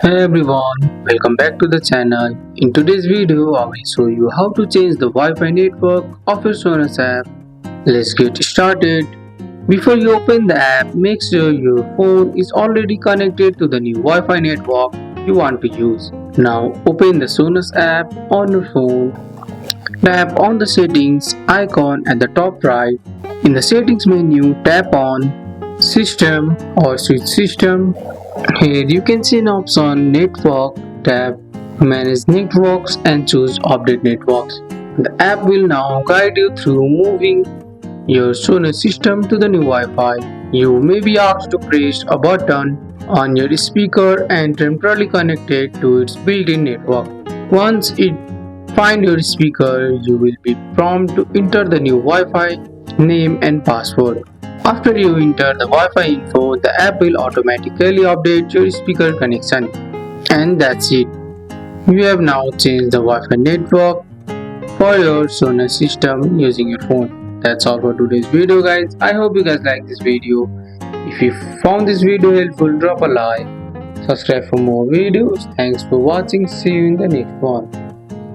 Hey everyone, welcome back to the channel. In today's video, I will show you how to change the Wi-Fi network of your Sonos app. Let's get started. Before you open the app, make sure your phone is already connected to the new Wi-Fi network you want to use. Now open the Sonos app on your phone. Tap on the settings icon at the top right. In the settings menu, tap on System or Switch System. Here you can see an option Network, tap Manage Networks and choose Update Networks. The app will now guide you through moving your Sonos system to the new Wi-Fi. You may be asked to press a button on your speaker and temporarily connect it to its built-in network. Once it finds your speaker, you will be prompted to enter the new Wi-Fi name and password. After you enter the Wi-Fi info, the app will automatically update your speaker connection. And that's it. You have now changed the Wi-Fi network for your Sonos system using your phone. That's all for today's video guys. I hope you guys like this video. If you found this video helpful, drop a like. Subscribe for more videos. Thanks for watching. See you in the next one.